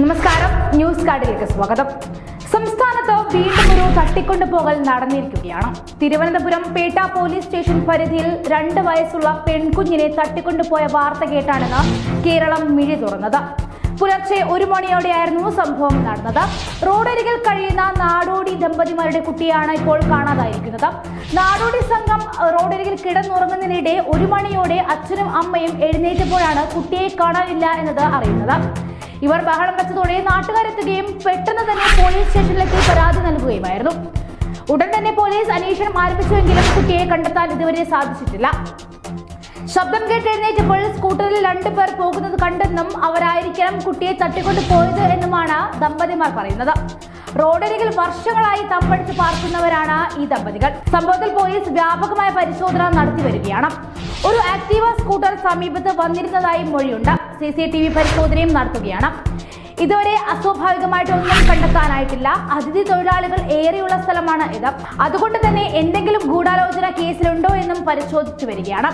നമസ്കാരം, ന്യൂസ് കാർഡിലേക്ക് സ്വാഗതം. സംസ്ഥാനത്ത് വീണ്ടും ഒരു തട്ടിക്കൊണ്ടുപോകൽ നടന്നിരിക്കുകയാണ്. തിരുവനന്തപുരം പേട്ട പോലീസ് സ്റ്റേഷൻ പരിധിയിൽ 2 വയസ്സുള്ള പെൺകുഞ്ഞിനെ തട്ടിക്കൊണ്ടുപോയ വാർത്ത കേട്ടാണ് കേരളം മിഴി തുറന്നത്. പുലർച്ചെ 1 മണിയോടെയായിരുന്നു സംഭവം നടന്നത്. റോഡരികിൽ കഴിയുന്ന നാടോടി ദമ്പതിമാരുടെ കുട്ടിയാണ് ഇപ്പോൾ കാണാതായിരിക്കുന്നത്. നാടോടി സംഘം റോഡരികിൽ കിടന്നുറങ്ങുന്നതിനിടെ 1 മണിയോടെ അച്ഛനും അമ്മയും എഴുന്നേറ്റപ്പോഴാണ് കുട്ടിയെ കാണാനില്ല എന്നത് അറിയുന്നത്. ഇവർ ബഹളം വെച്ചതോടെ നാട്ടുകാരെത്തുകയും പെട്ടെന്ന് തന്നെ പോലീസ് സ്റ്റേഷനിലെത്തി പരാതി നൽകുകയുമായിരുന്നു. ഉടൻ തന്നെ പോലീസ് അന്വേഷണം ആരംഭിച്ചുവെങ്കിലും കുട്ടിയെ കണ്ടെത്താൻ ഇതുവരെ സാധിച്ചിട്ടില്ല. ശബ്ദം കേട്ട് എഴുന്നേറ്റപ്പോൾ സ്കൂട്ടറിൽ 2 പേർ പോകുന്നത് കണ്ടെന്നും അവരായിരിക്കണം കുട്ടിയെ തട്ടിക്കൊണ്ടു പോയത് എന്നുമാണ് ദമ്പതിമാർ പറയുന്നത്. റോഡരികിൽ വർഷങ്ങളായി തമ്പടിച്ച് പാർക്കുന്നവരാണ് ഈ ദമ്പതികൾ. സംഭവത്തിൽ പോലീസ് വ്യാപകമായ പരിശോധന നടത്തി വരികയാണ്. ഒരു ആക്ടീവ സ്കൂട്ടർ സമീപത്ത് വന്നിരുന്നതായി മൊഴിയുണ്ട്. CCTV പരിശോധനയും നടത്തുകയാണ്. ഇതുവരെ അസ്വാഭാവികമായിട്ടൊന്നും കണ്ടെത്താനായിട്ടില്ല. അതിഥി തൊഴിലാളികൾ ഏറെയുള്ള സ്ഥലമാണ് ഇത്. അതുകൊണ്ട് തന്നെ എന്തെങ്കിലും ഗൂഢാലോചന കേസിലുണ്ടോ എന്നും പരിശോധിച്ചു വരികയാണ്.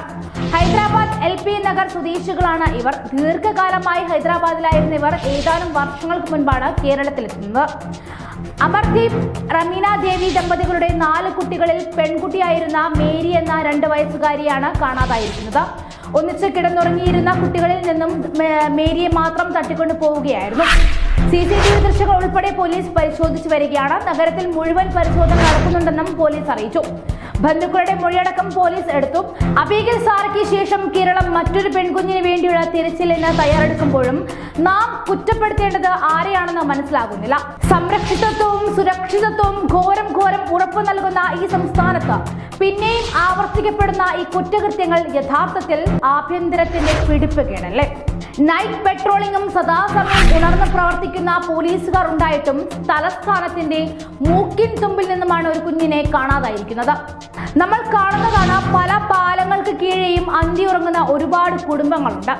ഹൈദരാബാദ് LP നഗർ സ്വദേശികളാണ് ഇവർ. ദീർഘകാലമായി ഹൈദരാബാദിലായിരുന്ന ഇവർ ഏതാനും വർഷങ്ങൾക്ക് മുൻപാണ് കേരളത്തിലെത്തുന്നത്. അമർദീപ് റമീന ദേവി ദമ്പതികളുടെ 4 കുട്ടികളിൽ പെൺകുട്ടിയായിരുന്ന മേരി എന്ന 2 വയസ്സുകാരിയാണ് കാണാതായിരിക്കുന്നത്. ഒന്നിച്ച് കിടന്നുറങ്ങിയിരുന്ന കുട്ടികളിൽ നിന്നും മേരിയെ മാത്രം തട്ടിക്കൊണ്ടു പോവുകയായിരുന്നു. CCTV ദൃശ്യങ്ങൾ ഉൾപ്പെടെ പോലീസ് പരിശോധിച്ചു വരികയാണ്. നഗരത്തിൽ മുഴുവൻ പരിശോധന നടക്കുന്നുണ്ടെന്നും പോലീസ് അറിയിച്ചു. ബന്ധുക്കളുടെ മൊഴിയടക്കം പോലീസ് എടുത്തു. അബീഗൽ സാറയ്ക്ക് ശേഷം കേരളം മറ്റൊരു പെൺകുഞ്ഞിന് വേണ്ടിയുള്ള തിരച്ചിലിന് തയ്യാറെടുക്കുമ്പോഴും നാം കുറ്റപ്പെടുത്തേണ്ടത് ആരെയാണെന്ന് മനസ്സിലാകുന്നില്ല. സംരക്ഷിതത്വവും സുരക്ഷിതത്വവും ഘോരം ഉറപ്പു നൽകുന്ന ഈ സംസ്ഥാനത്ത് പിന്നെയും ആവർത്തിക്കപ്പെടുന്ന ഈ കുറ്റകൃത്യങ്ങൾ യഥാർത്ഥത്തിൽ ആഭ്യന്തരത്തിന്റെ പിടിപ്പുകേടല്ലേ? നൈറ്റ് പെട്രോളിംഗും സദാസമയം ഉണർന്ന് പ്രവർത്തിക്കുന്ന പോലീസുകാർ ഉണ്ടായിട്ടും തലസ്ഥാനത്തിന്റെ മൂക്കിൻ തുമ്പിൽ നിന്നുമാണ് ഒരു കുഞ്ഞിനെ കാണാതായിരിക്കുന്നത്. നമ്മൾ കാണുന്നതാണ് പല പാലങ്ങൾക്ക് കീഴെയും അന്തിയുറങ്ങുന്ന ഒരുപാട് കുടുംബങ്ങളുണ്ട്.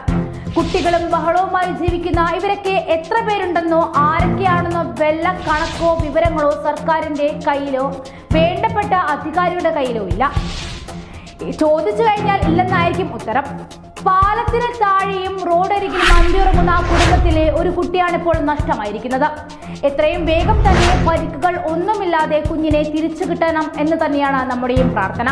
കുട്ടികളും ബഹളവുമായി ജീവിക്കുന്ന ഇവരൊക്കെ എത്ര പേരുണ്ടെന്നോ ആരൊക്കെയാണെന്നോ വല്ല കണക്കോ വിവരങ്ങളോ സർക്കാരിന്റെ കയ്യിലോ വേണ്ടപ്പെട്ട അധികാരിയുടെ കയ്യിലോ ഇല്ല. ചോദിച്ചു കഴിഞ്ഞാൽ ഇല്ലെന്നായിരിക്കും ഉത്തരം. പാലത്തിന് താഴെയും റോഡരികിലും അന്തിയുറങ്ങുന്ന കുടുംബത്തിലെ ഒരു കുട്ടിയാണ് ഇപ്പോൾ നഷ്ടമായിരിക്കുന്നത്. എത്രയും വേഗം തന്നെ പരിക്കുകൾ ഒന്നുമില്ലാതെ കുഞ്ഞിനെ തിരിച്ചു കിട്ടണം എന്ന് തന്നെയാണ് നമ്മുടെയും പ്രാർത്ഥന.